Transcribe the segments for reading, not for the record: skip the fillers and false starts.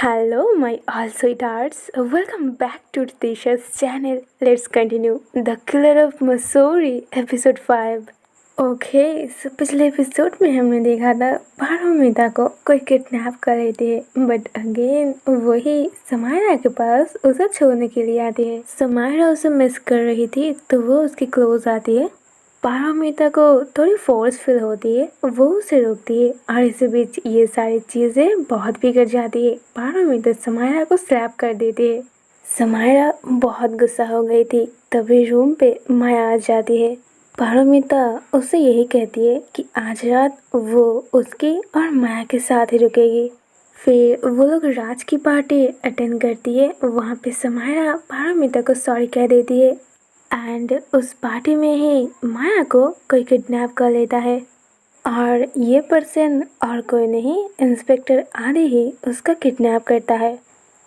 Hello, my all sweethearts. Welcome back to Tisha's channel. Let's continue The Killer of Mussoorie, episode 5. Okay so पिछले episode में हमने देखा था पारोमिता को कोई किडनैप कर लेती है बट अगेन वही समायरा के पास उसे छोड़ने के लिए आती है। समायरा उसे मिस कर रही थी तो वो उसके क्लोज आती है। पारोमिता को थोड़ी फोर्स फील होती है, वो उसे रोकती है और इसी बीच ये सारी चीज़ें बहुत बिगड़ जाती है। पारोमिता समायरा को स्लैप कर देती है। समायरा बहुत गुस्सा हो गई थी, तभी रूम पे माया आ जाती है। पारोमिता उससे यही कहती है कि आज रात वो उसकी और माया के साथ ही रुकेगी। फिर वो लोग राज की पार्टी अटेंड करती है। वहाँ पे समायरा पारोमिता को सॉरी कह देती है एंड उस पार्टी में ही माया को कोई किडनैप कर लेता है और ये पर्सन और कोई नहीं इंस्पेक्टर आदि ही उसका किडनैप करता है।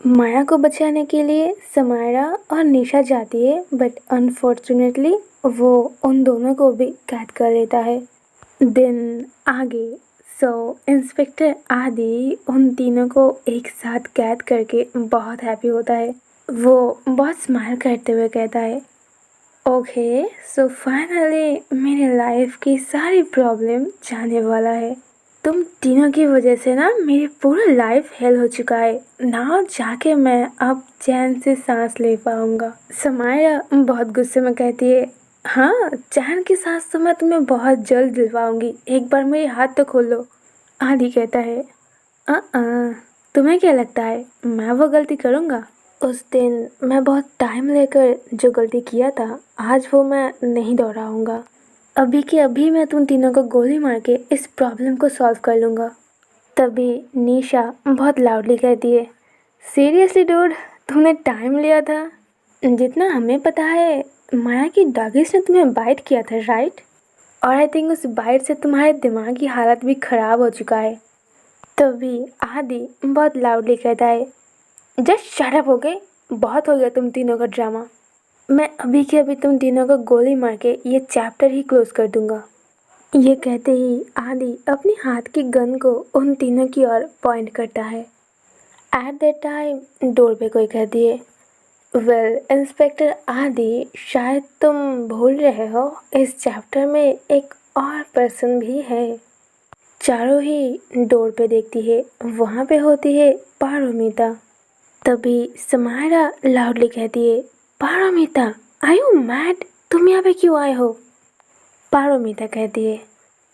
माया को बचाने के लिए समायरा और निशा जाती है बट अनफॉर्चुनेटली वो उन दोनों को भी कैद कर लेता है। दिन आगे इंस्पेक्टर आदि उन तीनों को एक साथ कैद करके बहुत हैप्पी होता है। वो बहुत स्माइल करते हुए कहता है, ओके सो फाइनली मेरी लाइफ की सारी प्रॉब्लम जाने वाला है। तुम तीनों की वजह से ना मेरी पूरा लाइफ हेल हो चुका है। ना जाके मैं अब चैन से सांस ले पाऊंगा। समाया बहुत गुस्से में कहती है, हाँ चैन की सांस तो मैं तुम्हें बहुत जल्द दिलवाऊंगी, एक बार मेरे हाथ तो खोलो। आदि कहता है, तुम्हें क्या लगता है मैं वो गलती करूँगा? उस दिन मैं बहुत टाइम लेकर जो गलती किया था आज वो मैं नहीं दोहराऊंगा। अभी के अभी मैं तुम तीनों को गोली मार के इस प्रॉब्लम को सॉल्व कर लूँगा। तभी निशा बहुत लाउडली कहती है, सीरियसली डूड तुमने टाइम लिया था? जितना हमें पता है माया की डॉगीज ने तुम्हें बाइट किया था राइट? और आई थिंक उस बाइट से तुम्हारे दिमाग की हालत भी ख़राब हो चुका है। तभी आदि बहुत लाउडली कहता है, जस्ट शट अप हो गए, बहुत हो गया तुम तीनों का ड्रामा। मैं अभी के अभी तुम तीनों को गोली मार के ये चैप्टर ही क्लोज कर दूंगा। ये कहते ही आदि अपने हाथ की गन को उन तीनों की ओर पॉइंट करता है। एट दैट टाइम डोर पे कोई कहती है, वेल इंस्पेक्टर आदि शायद तुम भूल रहे हो इस चैप्टर में एक और पर्सन भी है। चारों ही डोर पे देखती है, वहाँ पे होती है पारोमिता। तभी समायरा लाउडली कहती है, पारोमिता आई यू मैड, तुम यहाँ पे क्यों आए हो? पारोमिता कहती है,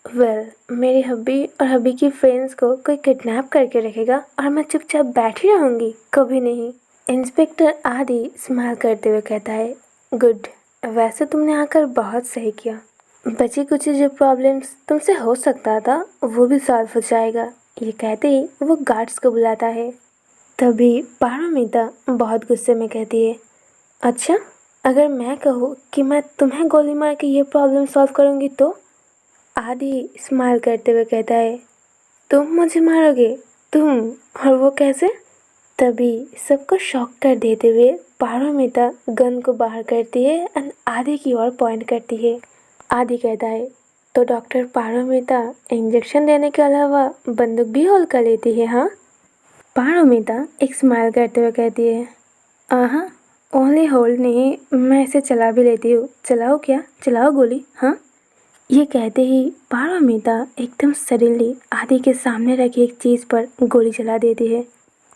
वेल मेरी हब्बी और हब्बी की फ्रेंड्स को कोई किडनैप करके रखेगा और मैं चुपचाप बैठी रहूँगी? कभी नहीं। इंस्पेक्टर आदि स्माइल करते हुए कहता है, गुड, वैसे तुमने आकर बहुत सही किया। बची कुछ जो प्रॉब्लम्स तुमसे हो सकता था वो भी सॉल्व हो जाएगा। ये कहते ही वो गार्ड्स को बुलाता है। तभी पारोमिता बहुत गुस्से में कहती है, अच्छा अगर मैं कहूँ कि मैं तुम्हें गोली मार के ये प्रॉब्लम सॉल्व करूँगी तो? आदि स्माइल करते हुए कहता है, तुम मुझे मारोगे? तुम? और वो कैसे? तभी सबको शॉक कर देते हुए पारोमिता गन को बाहर करती है एंड आदि की ओर पॉइंट करती है। आदि कहता है, तो डॉक्टर पारोमिता इंजेक्शन देने के अलावा बंदूक भी होल्ड कर लेती है हाँ? पारोमिता एक स्माइल करते हुए कहती है, हाँ ओनली होल्ड नहीं, मैं इसे चला भी लेती हूँ। चलाओ क्या? चलाओ गोली हाँ? ये कहते ही पारोमिता एकदम सडनली आदि के सामने रखी एक चीज़ पर गोली चला देती है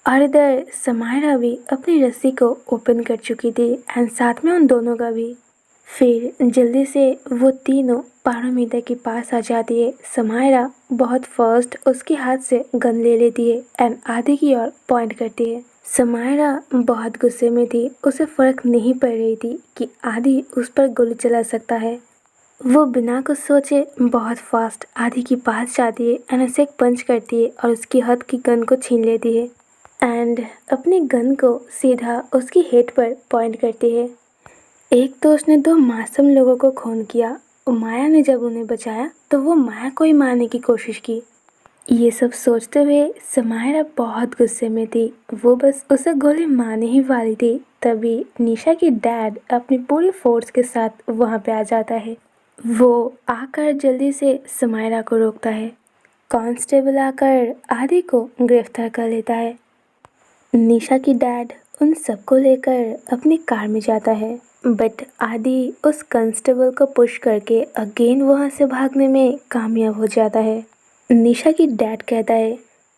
और इधर समायरा भी अपनी रस्सी को ओपन कर चुकी थी एंड साथ में उन दोनों का भी। फिर जल्दी से वो तीनों पारोमिता के पास आ जाती है। समायरा बहुत फर्स्ट उसके हाथ से गन ले लेती है एंड आदि की ओर पॉइंट करती है। समायरा बहुत गुस्से में थी, उसे फ़र्क नहीं पड़ रही थी कि आदि उस पर गोली चला सकता है। वो बिना कुछ सोचे बहुत फास्ट आदि के पास जाती है एंड उसे एक पंच करती है और उसकी हाथ की गन को छीन लेती है एंड अपनी गन को सीधा उसकी हेड पर पॉइंट करती है। एक तो उसने दो मासूम लोगों को खून किया, माया ने जब उन्हें बचाया तो वो माया को ही मारने की कोशिश की। ये सब सोचते हुए समायरा बहुत गुस्से में थी, वो बस उसे गोली मारने ही वाली थी। तभी निशा की डैड अपनी पूरी फोर्स के साथ वहाँ पे आ जाता है। वो आकर जल्दी से समायरा को रोकता है। कांस्टेबल आकर आदि को गिरफ्तार कर लेता है। निशा की डैड उन सबको लेकर अपनी कार में जाता है, बट आदि उस कांस्टेबल को पुश करके अगेन वहाँ से भागने में कामयाब हो जाता है। निशा की डैड कहता है,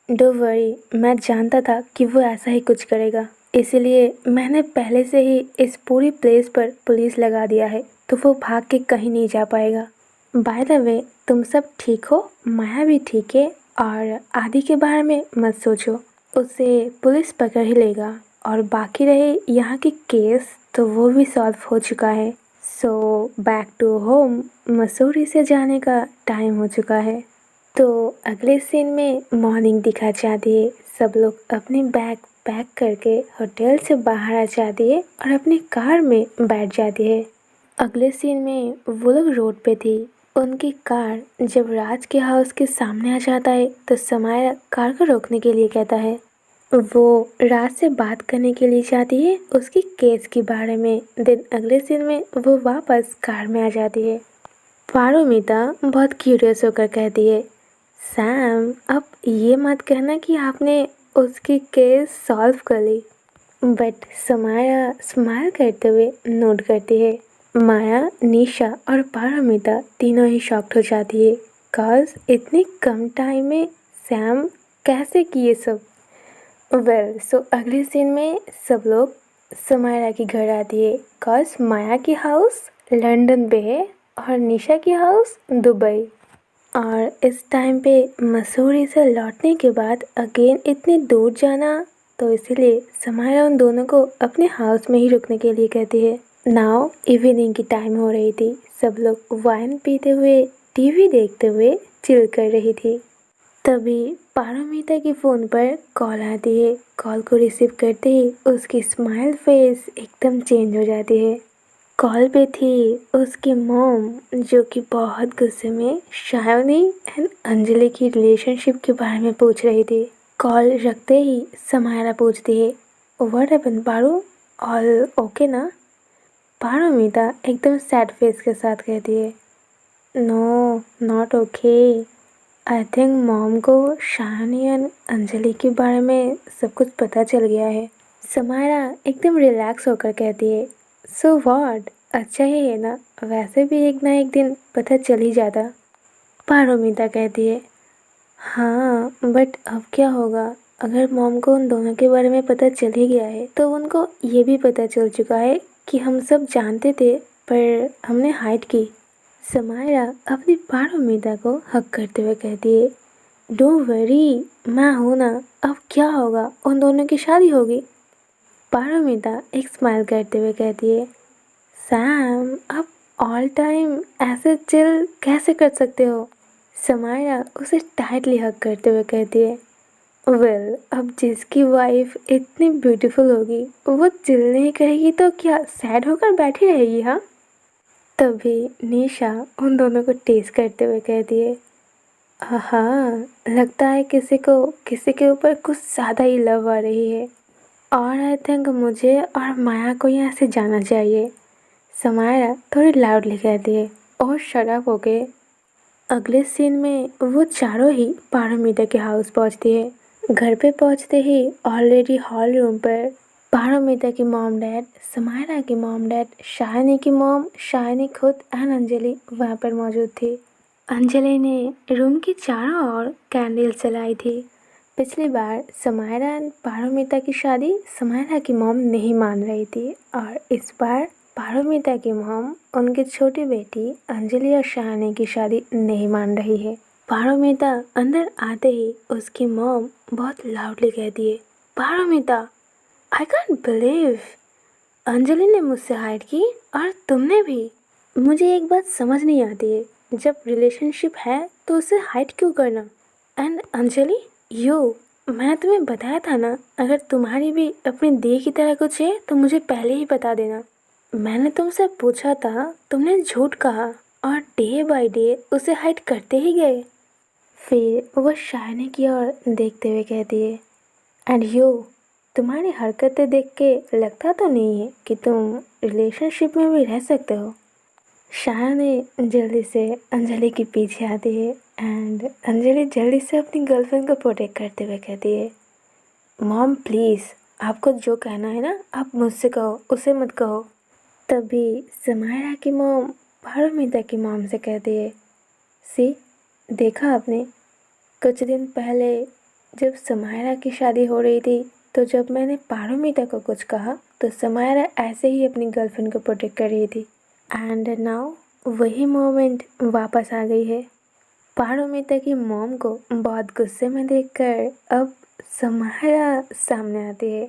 डोंट वरी, मैं जानता था कि वो ऐसा ही कुछ करेगा, इसीलिए मैंने पहले से ही इस पूरी प्लेस पर पुलिस लगा दिया है, तो वो भाग के कहीं नहीं जा पाएगा। बाय द वे, तुम सब ठीक हो, माया भी ठीक है, और आदि के बारे में मत सोचो, उसे पुलिस पकड़ ही लेगा। और बाकी रहे यहाँ की केस, तो वो भी सॉल्व हो चुका है। So back to home, Mussoorie से जाने का टाइम हो चुका है। तो अगले सीन में मॉर्निंग दिखा जाती है। सब लोग अपने बैग पैक करके होटल से बाहर आ जाती है और अपनी कार में बैठ जाती है। अगले सीन में वो लोग रोड पे थी। उनकी कार जब राज के हाउस के सामने आ जाता है तो समाया कार को रोकने के लिए कहता है। वो राज से बात करने के लिए जाती है उसकी केस के बारे में। दिन अगले सीन में वो वापस कार में आ जाती है। पारोमिता बहुत क्यूरियस होकर कहती है, सैम, अब ये मत कहना कि आपने उसकी केस सॉल्व कर ली। बट समाया स्माइल करते हुए नोट करती है। माया, निशा और पारमिता तीनों ही शॉक्ड हो जाती है, कॉज इतने कम टाइम में सैम कैसे किए सब। सो अगले सीन में सब लोग समायरा के घर आती है, कॉज माया की हाउस लंदन पे है और निशा की हाउस दुबई। और इस टाइम पे मसूरी से लौटने के बाद अगेन इतनी दूर जाना, तो इसीलिए समायरा उन दोनों को अपने हाउस में ही रुकने के लिए कहती है। नाउ इवनिंग की टाइम हो रही थी। सब लोग वाइन पीते हुए टीवी देखते हुए चिल कर रही थी। तभी पारोमिता के फ़ोन पर कॉल आती है। कॉल को रिसीव करते ही उसकी स्माइल फेस एकदम चेंज हो जाती है। कॉल पे थी उसकी मॉम, जो कि बहुत गुस्से में शायनी एंड अंजलि की रिलेशनशिप के बारे में पूछ रही थी। कॉल रखते ही समायरा पूछती है, what happened Paro, all okay ना? पारोमिता एकदम सैड फेस के साथ कहती है, no not okay, I think mom को शायनी एंड अंजलि के बारे में सब कुछ पता चल गया है। समायरा एकदम रिलैक्स होकर कहती है, सो व्हाट, अच्छा ही है ना, वैसे भी एक ना एक दिन पता चल ही जाता। पारोमिता कहती है, हाँ बट अब क्या होगा, अगर मॉम को उन दोनों के बारे में पता चल ही गया है तो उनको ये भी पता चल चुका है कि हम सब जानते थे पर हमने हाइड की। समायरा अपनी पारोमिता को हक करते हुए कहती है, डोंट वरी, मैं हूँ ना, अब क्या होगा, उन दोनों की शादी होगी। पारोमिता एक स्माइल करते हुए कहती है, सैम, आप ऑल टाइम ऐसे चिल कैसे कर सकते हो? समायरा उसे टाइटली हग करते हुए कहती है, अब जिसकी वाइफ इतनी ब्यूटीफुल होगी वो चिल नहीं करेगी तो क्या सैड होकर बैठी रहेगी? हाँ। तभी निशा उन दोनों को टेस्ट करते हुए कहती है, हाँ, लगता है किसी को किसी के ऊपर कुछ ज़्यादा ही लव आ रही है, और आई थिंक मुझे और माया को यहाँ से जाना चाहिए। समायरा थोड़ी लाउडली कहती है, और शराब हो गए। अगले सीन में वो चारों ही पारोमिता के हाउस पहुँचती है। घर पे पहुँचते ही ऑलरेडी हॉल रूम पर पारोमिता की मॉम डैड, समायरा की मॉम डैड, शायनी की मॉम, शायनी खुद एंड अंजलि वहाँ पर मौजूद थी। अंजलि ने रूम की चारों ओर कैंडल जलाई थी। पिछली बार समायरा एंड पारोमिता की शादी समायरा की मॉम नहीं मान रही थी, और इस बार पारोमिता की मॉम उनकी छोटी बेटी अंजलि और शायनी की शादी नहीं मान रही है। पारोमिता अंदर आते ही उसकी मॉम बहुत लाउडली कहती है, Paromita, I can't believe Anjali ने मुझसे हाइड की और तुमने भी। मुझे एक बात समझ नहीं आती है, जब रिलेशनशिप है तो उसे हाइड क्यों करना? एंड अंजलि, मैंने तुम्हें बताया था ना, अगर तुम्हारी भी अपनी दी की तरह कुछ है तो मुझे पहले ही बता देना। मैंने तुमसे पूछा था, तुमने झूठ कहा और डे बाय डे उसे हाइड करते ही गए। फिर वो शायनी की ओर देखते हुए कहती है, एंड तुम्हारी हरकतें देख के लगता तो नहीं है कि तुम रिलेशनशिप में भी रह सकते हो। शायनी जल्दी से अंजलि के पीछे आती है एंड अंजलि जल्दी से अपनी गर्लफ्रेंड को प्रोटेक्ट करते हुए कहती है, मॉम प्लीज़, आपको जो कहना है ना आप मुझसे कहो, उसे मत कहो। तभी समायरा की मॉम पारोमिता की मॉम से कहती है, सी, देखा आपने, कुछ दिन पहले जब समायरा की शादी हो रही थी तो जब मैंने पारोमिता को कुछ कहा तो समायरा ऐसे ही अपनी गर्लफ्रेंड को प्रोटेक्ट कर रही थी। एंड नाउ वही मोमेंट वापस आ गई है। पारोमिता की मॉम को बहुत गुस्से में देखकर अब समायरा सामने आती है।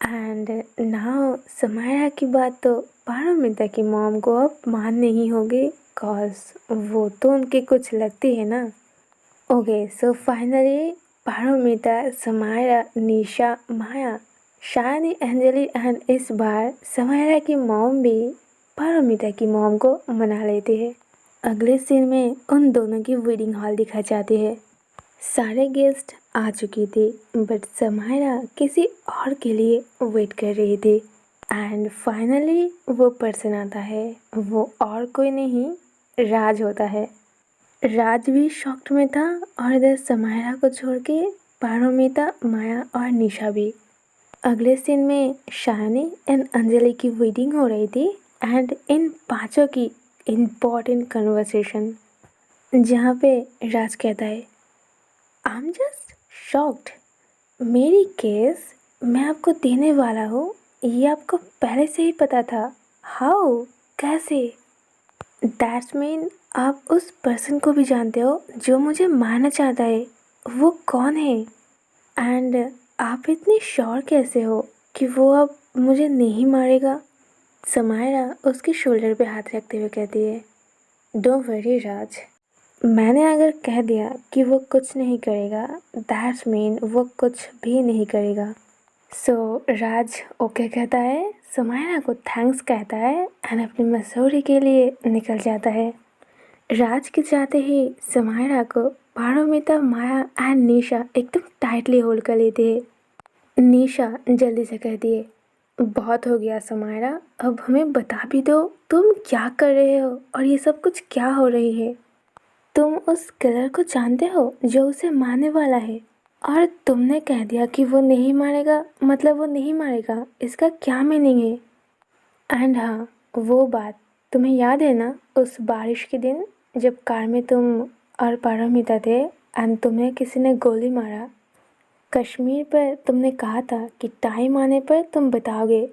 एंड नाउ समायरा की बात तो पारोमिता की मॉम को अब मान नहीं होगी, कॉज वो तो उनकी कुछ लगती है ना। Okay, so finally Paromita, Samaira, Nisha, Maya, shiny, Anjali and इस बार समायरा की मॉम भी पारोमिता की मॉम को मना लेती है। अगले सीन में उन दोनों की वेडिंग हॉल दिखाई जाती है। सारे गेस्ट आ चुकी थी बट समायरा किसी और के लिए वेट कर रही थी। एंड फाइनली वो पर्सन आता है, वो और कोई नहीं राज होता है। राज भी शॉक्ड में था और इधर समायरा को छोड़ के पारोमिता, माया और निशा भी। अगले सीन में शायनी एंड अंजलि की वेडिंग हो रही थी एंड इन पांचों की इम्पॉर्टेंट कन्वर्सेशन, जहाँ पे राज कहता है, आई एम जस्ट शॉक्ड, मेरी केस मैं आपको देने वाला हूँ, ये आपको पहले से ही पता था। हाउ, कैसे? दैट्स मीन आप उस पर्सन को भी जानते हो जो मुझे मारना चाहता है, वो कौन है? एंड आप इतनी श्योर कैसे हो कि वो अब मुझे नहीं मारेगा? समायरा उसके शोल्डर पे हाथ रखते हुए कहती है, डोंट वरी राज, मैंने अगर कह दिया कि वो कुछ नहीं करेगा, दैट्स मीन वो कुछ भी नहीं करेगा। सो राज ओके कहता है, समायरा को थैंक्स कहता है एंड अपनी मसूरी के लिए निकल जाता है। राज के जाते ही समायरा को पारोमिता, माया एंड निशा एकदम टाइटली होल्ड कर लेती है। निशा जल्दी से कहती है, बहुत हो गया समायरा, अब हमें बता भी दो तुम क्या कर रहे हो और ये सब कुछ क्या हो रही है। तुम उस किलर को जानते हो जो उसे मारने वाला है और तुमने कह दिया कि वो नहीं मारेगा, मतलब वो नहीं मारेगा, इसका क्या मीनिंग है? एंड हाँ, वो बात तुम्हें याद है ना, उस बारिश के दिन जब कार में तुम और पारोमिता थे एंड तुम्हें किसी ने गोली मारा। कश्मीर पर तुमने कहा था कि टाइम आने पर तुम बताओगे।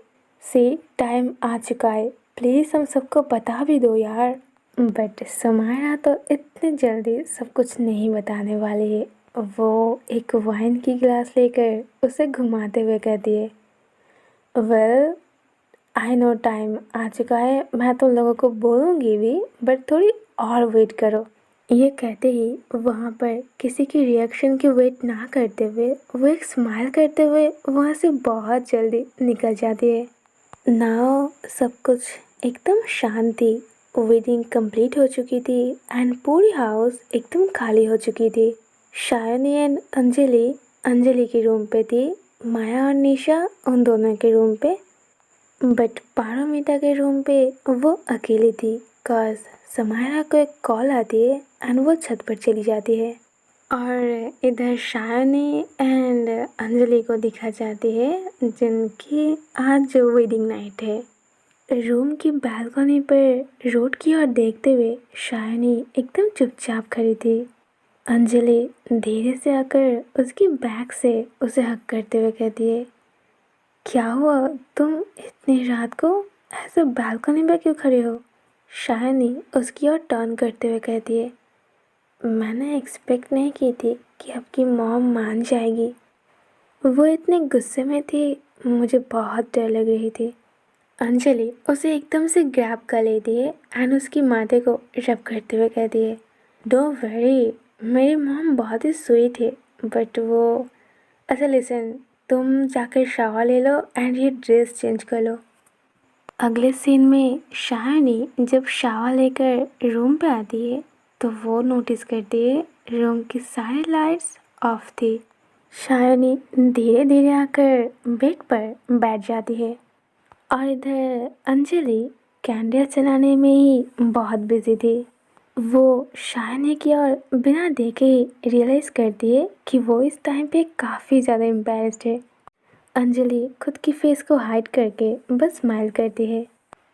से टाइम आ चुका है, प्लीज़ हम सबको बता भी दो यार। बट समायरा तो इतनी जल्दी सब कुछ नहीं बताने वाली है। वो एक वाइन की गिलास लेकर उसे घुमाते हुए कहती है, वेल आई नो टाइम आ चुका है, मैं तुम लोगों को बोलूँगी भी, बट थोड़ी और वेट करो। ये कहते ही वहाँ पर किसी की रिएक्शन की वेट ना करते हुए वो एक स्माइल करते हुए वहाँ से बहुत जल्दी निकल जाती है। नाउ सब कुछ एकदम शांत थी। वेडिंग कंप्लीट हो चुकी थी एंड पूरी हाउस एकदम खाली हो चुकी थी। शायनी एंड अंजलि अंजलि के रूम पे थी, माया और निशा उन दोनों के रूम पे, बट पारोमिता के रूम पे वो अकेली थी। कॉज समायरा को एक कॉल आती है एंड वो छत पर चली जाती है। और इधर शायनी एंड अंजलि को दिखा जाती है जिनकी आज जो वेडिंग नाइट है। रूम की बालकनी पर रोड की ओर देखते हुए शायनी एकदम चुपचाप खड़ी थी। अंजलि धीरे से आकर उसकी बैक से उसे हक करते हुए कहती है, क्या हुआ, तुम इतनी रात को ऐसे बालकनी में क्यों खड़े हो? शायनी उसकी ओर टर्न करते हुए कहती है, मैंने एक्सपेक्ट नहीं की थी कि आपकी मॉम मान जाएगी। वो इतने गुस्से में थी, मुझे बहुत डर लग रही थी। अंजलि उसे एकदम से ग्रैब कर लेती है एंड उसकी माथे को रब करते हुए कहती है, डोंट वरी, मेरी मॉम बहुत ही स्वीट है, बट वो, अच्छा लिसन, तुम जाकर शावर ले लो एंड ये ड्रेस चेंज कर लो। अगले सीन में शायनी जब शावर लेकर रूम पे आती है तो वो नोटिस करती है रूम की सारी लाइट्स ऑफ थी। शायनी धीरे धीरे आकर बेड पर बैठ जाती है और इधर अंजलि कैंडल चलाने में ही बहुत बिजी थी। वो शायनी की ओर बिना देखे ही रियलाइज़ करती है कि वो इस टाइम पे काफ़ी ज़्यादा एम्बैरेस्ड है। अंजलि खुद की फेस को हाइड करके बस स्माइल करती है।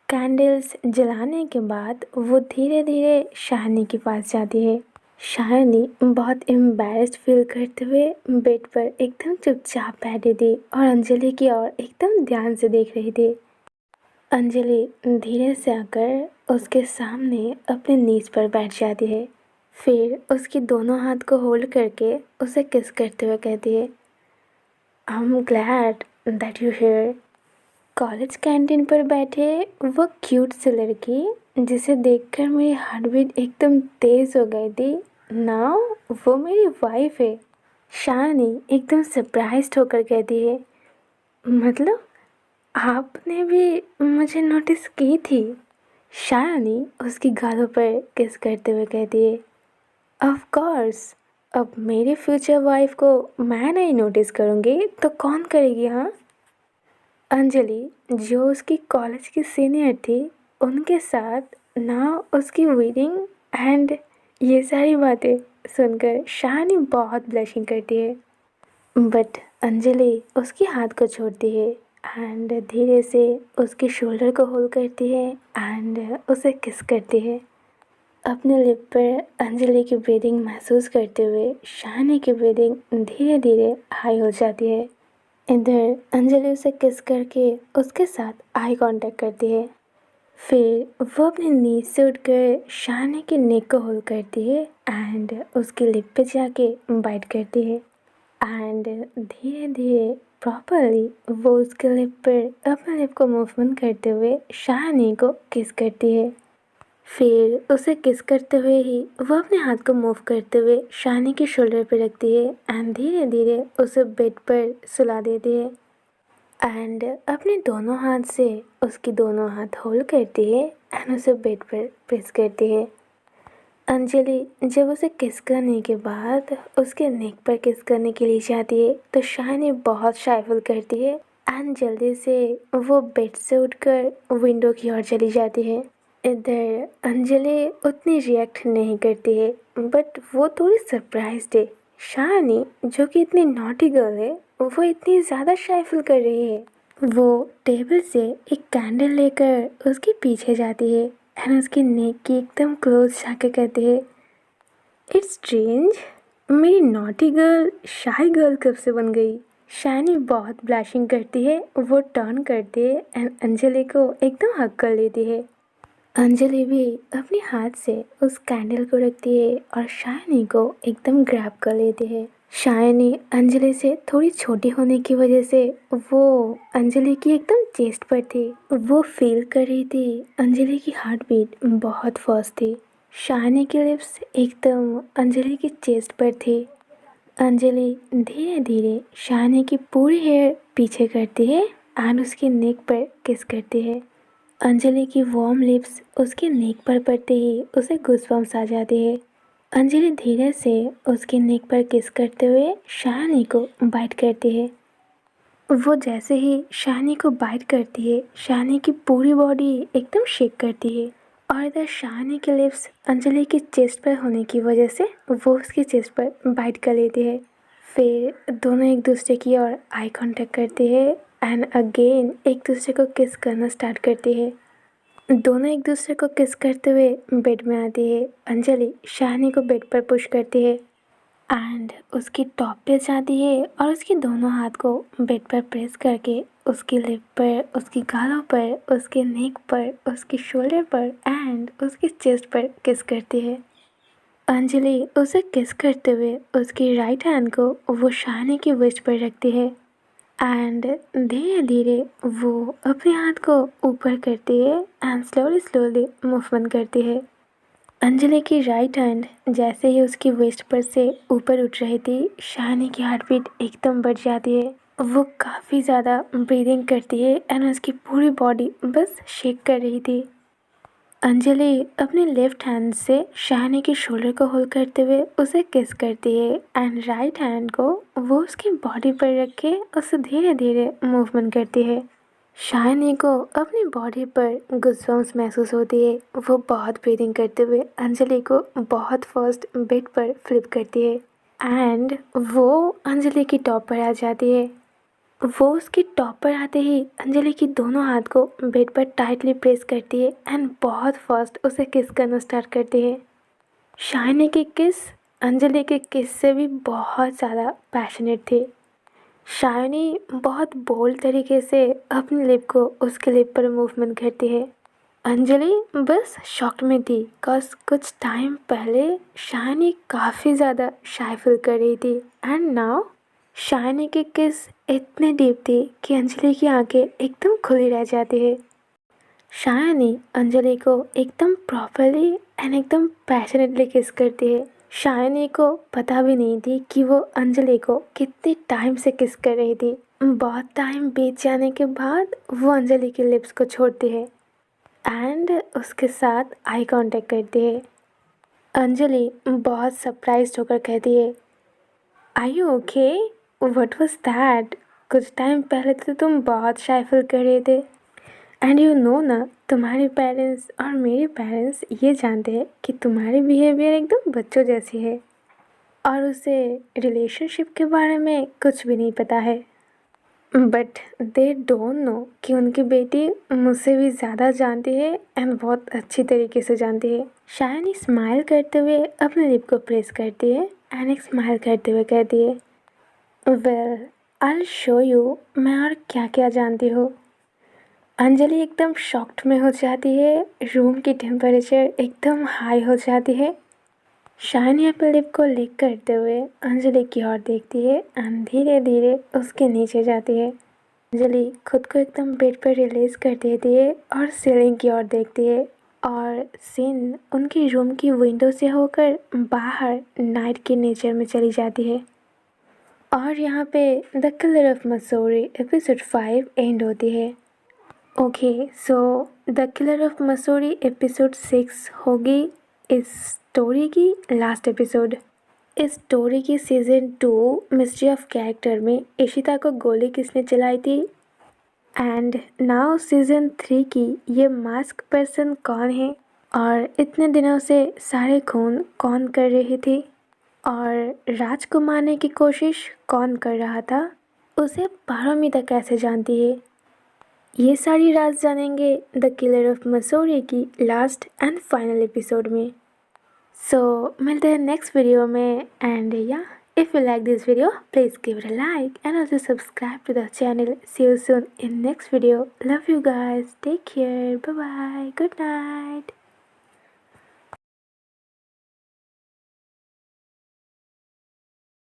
कैंडल्स जलाने के बाद वो धीरे धीरे शालिनी के पास जाती है। शालिनी बहुत एम्बैरेस्ड फील करते हुए बेड पर एकदम चुपचाप बैठी थी और अंजलि की ओर एकदम ध्यान से देख रही थी। अंजलि धीरे से आकर उसके सामने अपने नीज पर बैठ जाती है। फिर उसके दोनों हाथ को होल्ड करके उसे किस करते हुए कहती है, I am glad that you here. College canteen पर बैठे वो क्यूट सी लड़की जिसे देखकर मेरी हार्ट बीट एकदम तेज हो गई थी, नाउ वो मेरी वाइफ है। शालिनी एकदम सरप्राइज्ड होकर कहती है, मतलब आपने भी मुझे नोटिस की थी। शालिनी उसकी गालों पर किस करते हुए कहती है, ऑफ कोर्स, अब मेरी फ्यूचर वाइफ को मैं नहीं नोटिस करूँगी तो कौन करेगी, हाँ। अंजलि जो उसकी कॉलेज की सीनियर थी उनके साथ ना उसकी वेडिंग एंड ये सारी बातें सुनकर शालिनी बहुत ब्लशिंग करती है। बट अंजलि उसके हाथ को छोड़ती है एंड धीरे से उसके शोल्डर को होल्ड करती है एंड उसे किस करती है। अपने लिप पर अंजलि की ब्रीदिंग महसूस करते हुए शालिनी की ब्रीदिंग धीरे धीरे हाई हो जाती है। इधर अंजलि उसे किस करके उसके साथ आई कांटेक्ट करती है। फिर वो अपनी नीज से उठकर शालिनी के नेक को होल्ड करती है एंड उसके लिप पे जाके बाइट करती है एंड धीरे धीरे प्रॉपरली वो उसके लिप पर अपने लिप को मूवमेंट करते हुए शालिनी को किस करती है। फिर उसे किस करते हुए ही वो अपने हाथ को मूव करते हुए शालिनी के शोल्डर पर रखती है एंड धीरे धीरे उसे बेड पर सुला देती है एंड अपने दोनों हाथ से उसकी दोनों हाथ होल्ड करती है एंड उसे बेड पर प्रेस करती है। अंजलि जब उसे किस करने के बाद उसके नेक पर किस करने के लिए जाती है तो शालिनी बहुत शाय फील करती है एंड जल्दी से वो बेड से उठकर विंडो की ओर चली जाती है। इधर अंजलि उतनी रिएक्ट नहीं करती है बट वो थोड़ी सरप्राइज्ड है। शालिनी जो कि इतनी नॉटी गर्ल है वो इतनी ज़्यादा शाय फील कर रही है। वो टेबल से एक कैंडल लेकर उसके पीछे जाती है एंड उसकी नेक की एकदम क्लोज जाके कहती है, इट्स स्ट्रेंज, मेरी नॉटी गर्ल शाय गर्ल कब से बन गई। शालिनी बहुत ब्लशिंग करती है, वो टर्न करती है एंड अंजलि को एकदम हग कर लेती है। अंजलि भी अपने हाथ से उस कैंडल को रखती है और शालिनी को एकदम ग्रैब कर लेती है। शालिनी अंजलि से थोड़ी छोटी होने की वजह से वो अंजलि की एकदम चेस्ट पर थी। वो फील कर रही थी अंजलि की हार्ट बीट बहुत फास्ट थी। शालिनी की लिप्स एकदम अंजलि की चेस्ट पर थी। अंजलि धीरे धीरे शालिनी की पूरी हेयर पीछे करती है एंड उसके नेक पर किस करती है। अंजलि की वार्म लिप्स उसके नेक पर पड़ते ही उसे गूज़बम्प्स आ जाते हैं। अंजलि धीरे से उसके नेक पर किस करते हुए शालिनी को बाइट करती है। वो जैसे ही शालिनी को बाइट करती है शालिनी की पूरी बॉडी एकदम शेक करती है और इधर शालिनी के लिप्स अंजलि की चेस्ट पर होने की वजह से वो उसकी चेस्ट पर बाइट कर लेती है। फिर दोनों एक दूसरे की ओर आई कांटेक्ट करते हैं एंड अगेन एक दूसरे को किस करना स्टार्ट करती है। दोनों एक दूसरे को किस करते हुए बेड में आती है। अंजलि शालिनी को बेड पर पुश करती है एंड उसकी टॉप पे जाती है और उसके दोनों हाथ को बेड पर प्रेस करके उसकी लिप पर, उसकी गालों पर, उसके नेक पर, उसके शोल्डर पर एंड उसकी चेस्ट पर किस करती है। अंजलि उसे किस करते हुए उसकी राइट हैंड को वो शालिनी की वेस्ट पर रखती है एंड धीरे धीरे वो अपने हाथ को ऊपर करती है एंड स्लोली स्लोली मूवमेंट करती है। अंजलि की राइट हैंड जैसे ही उसकी वेस्ट पर से ऊपर उठ रही थी शालिनी की हार्ट बीट एकदम बढ़ जाती है। वो काफ़ी ज़्यादा ब्रीदिंग करती है एंड उसकी पूरी बॉडी बस शेक कर रही थी। अंजलि अपने लेफ्ट हैंड से शालिनी के शोल्डर को होल्ड करते हुए उसे किस करती है एंड राइट हैंड को वो उसकी बॉडी पर रख के उसे धीरे धीरे मूवमेंट करती है। शालिनी को अपनी बॉडी पर गूज़बम्प्स महसूस होती है। वो बहुत ब्रीदिंग करते हुए अंजलि को बहुत फास्ट बेड पर फ्लिप करती है एंड वो अंजलि की टॉप पर आ जाती है। वो उसकी टॉप पर आते ही अंजलि की दोनों हाथ को बेड पर टाइटली प्रेस करती है एंड बहुत फास्ट उसे किस करना स्टार्ट करती है। शाइनी की किस अंजलि के किस से भी बहुत ज़्यादा पैशनेट थी। शाइनी बहुत बोल्ड तरीके से अपनी लिप को उसके लिप पर मूवमेंट करती है। अंजलि बस शॉक में थी कॉज कुछ टाइम पहले शाइनी काफ़ी ज़्यादा शाय फील कर रही थी एंड नाउ शाइनी की किस इतने डीप थी कि अंजलि की आंखें एकदम खुली रह जाती है। शाइनी अंजलि को एकदम प्रॉपरली एंड एकदम पैशनेटली किस करती है। शाइनी को पता भी नहीं थी कि वो अंजलि को कितने टाइम से किस कर रही थी। बहुत टाइम बीत जाने के बाद वो अंजलि के लिप्स को छोड़ती है एंड उसके साथ आई कांटेक्ट करती है। अंजलि बहुत सरप्राइज्ड होकर कहती है, are you okay? What was that? कुछ टाइम पहले तो तुम बहुत शाय फील कर रहे थे एंड यू नो ना, तुम्हारे पेरेंट्स और मेरे पेरेंट्स ये जानते हैं कि तुम्हारी बिहेवियर एकदम बच्चों जैसी है और उसे रिलेशनशिप के बारे में कुछ भी नहीं पता है। बट दे डोंट नो कि उनकी बेटी मुझसे भी ज़्यादा जानती है एंड बहुत अच्छी तरीके से जानती है। शाइनी स्माइल करते हुए अपने लिप को प्रेस करती है एंड एक स्माइल करते हुए कहती है, वेल आई शो यू मैं और क्या क्या जानती हूँ। अंजलि एकदम शॉक्ड में हो जाती है। रूम की टेम्परेचर एकदम हाई हो जाती है। शाइनी अपने लिप को लिक करते हुए अंजलि की ओर देखती है एंड धीरे धीरे उसके नीचे जाती है। अंजलि खुद को एकदम बेड पर रिलीज कर देती है और सीलिंग की ओर देखती है और सीन उनकी रूम की विंडो से होकर बाहर नाइट के नेचर में चली जाती है। और यहाँ पे the killer of Mussoorie episode 5 and होती है। Okay so the killer of Mussoorie episode 6 होगी इस स्टोरी की लास्ट एपिसोड। इस स्टोरी की सीज़न 2 मिस्ट्री ऑफ कैरेक्टर में इशिता को गोली किसने चलाई थी एंड नाउ सीज़न 3 की ये मास्क पर्सन कौन है और इतने दिनों से सारे खून कौन कर रही थी और राज को मारने की कोशिश कौन कर रहा था, उसे पारोमिता कैसे जानती है, ये सारी राज जानेंगे द किलर ऑफ मसूरी की लास्ट एंड फाइनल एपिसोड में। सो मिलते हैं नेक्स्ट वीडियो में एंड या if you like this video please give it a like and also subscribe to the channel. See you soon in next video. Love you guys, take care, bye bye, good night.